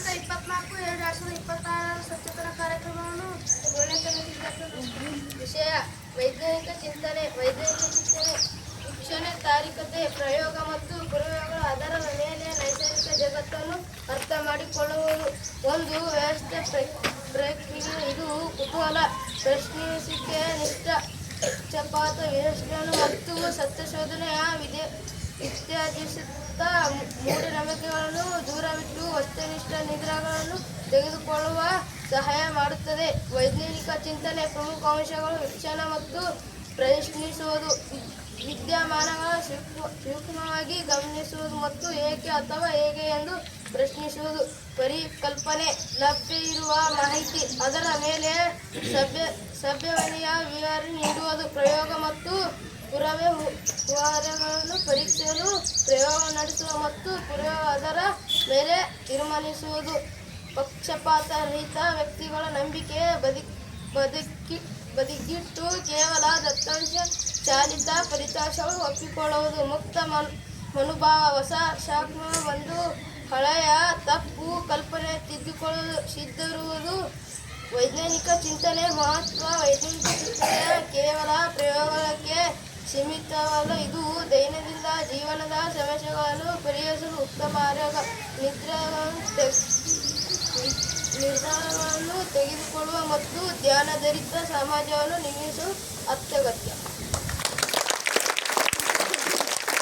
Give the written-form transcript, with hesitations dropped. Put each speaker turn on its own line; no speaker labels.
ದಿನಾಂಕ 24/2/2026 ಸ್ವಚ್ಛತಾ ಕಾರ್ಯಕ್ರಮವನ್ನು ವಿಷಯ ವೈಜ್ಞಾನಿಕ ಚಿಂತನೆ. ವೀಕ್ಷಣೆ, ತಾರ್ಕಿಕತೆ, ಪ್ರಯೋಗ ಮತ್ತು ಪ್ರಯೋಗಗಳು, ಅದರ ಮೇಲೆ ನೈಸರ್ಗಿಕ ಜಗತ್ತನ್ನು ಅರ್ಥ ಮಾಡಿಕೊಳ್ಳುವುದು. ಒಂದು ವ್ಯವಸ್ಥೆ ಪ್ರಕ್ರಿಯೆ. ಇದು ಕುತೂಹಲ, ಪ್ರಶ್ನಿಸುವಿಕೆ, ನಿಷ್ಠ, ಪಕ್ಷಪಾತ, ವಿಶ್ಲೇಷಣೆ ಮತ್ತು ಸತ್ಯಶೋಧನೆಯ ಇತ್ಯಾದಿಸುತ್ತಾ ಮೂಢನಂಬಿಕೆಗಳನ್ನು ದೂರವಿಟ್ಟು ವಸ್ತುನಿಷ್ಠ ನಿರ್ಧಾರಗಳನ್ನು ತೆಗೆದುಕೊಳ್ಳುವ ಸಹಾಯ ಮಾಡುತ್ತದೆ. ವೈಜ್ಞಾನಿಕ ಚಿಂತನೆ ಪ್ರಮುಖ ಅಂಶಗಳು: ವೀಕ್ಷಣೆ ಮತ್ತು ಪ್ರಶ್ನಿಸುವುದು, ವಿದ್ಯಮಾನಗಳನ್ನು ಸೂಕ್ಷ್ಮವಾಗಿ ಗಮನಿಸುವುದು ಮತ್ತು ಏಕೆ ಅಥವಾ ಹೇಗೆ ಎಂದು ಪ್ರಶ್ನಿಸುವುದು. ಪರಿಕಲ್ಪನೆ: ಲಭ್ಯ ಇರುವ ಮಾಹಿತಿ, ಅದರ ಮೇಲೆ ಸಭ್ಯತೆಯ ವಿವರಣೆ ನೀಡುವುದು. ಪ್ರಯೋಗ ಮತ್ತು ಪುರಾವೆ: ಪುರಾವೆಗಳನ್ನು ಪರೀಕ್ಷಿಸಲು ಪ್ರಯೋಗ ನಡೆಸುವುದು ಮತ್ತು ಪುರಾವೆ ಅದರ ಮೇಲೆ ತೀರ್ಮಾನಿಸುವುದು. ಪಕ್ಷಪಾತರಹಿತ: ವ್ಯಕ್ತಿಗಳ ನಂಬಿಕೆ ಬದಿಗಿಟ್ಟು ಕೇವಲ ದತ್ತಾಂಶ ಚಾಲಿತ ಫಲಿತಾಂಶಗಳನ್ನು ಒಪ್ಪಿಕೊಳ್ಳುವುದು. ಮುಕ್ತ ಮನೋಭಾವ: ಹೊಸ ಸಾಕ್ಷ್ಯ ಬಂದು ಹಳೆಯ ತಪ್ಪು ಕಲ್ಪನೆ ತಿದ್ದಿಕೊಳ್ಳಲು ಸಿದ್ಧರಿರುವುದು. ವೈಜ್ಞಾನಿಕ ಚಿಂತನೆ ಮಹತ್ವ: ವೈಜ್ಞಾನಿಕ ಚಿಂತನೆ ಕೇವಲ ಪ್ರಯೋಗಕ್ಕೆ ಸೀಮಿತವಲ್ಲ, ಇದು ದೈನಂದಿನ ಜೀವನದ ಸಮಸ್ಯೆಗಳನ್ನು ಪರಿಹರಿಸಲು ಉತ್ತಮ ಆರೋಗ್ಯ ನಿರ್ಧಾರಗಳನ್ನು ತೆಗೆದುಕೊಳ್ಳುವ ಮತ್ತು ಜ್ಞಾನಾಧಾರಿತ ಸಮಾಜವನ್ನು ನಿರ್ಮಿಸುವ ಅತ್ಯಗತ್ಯ.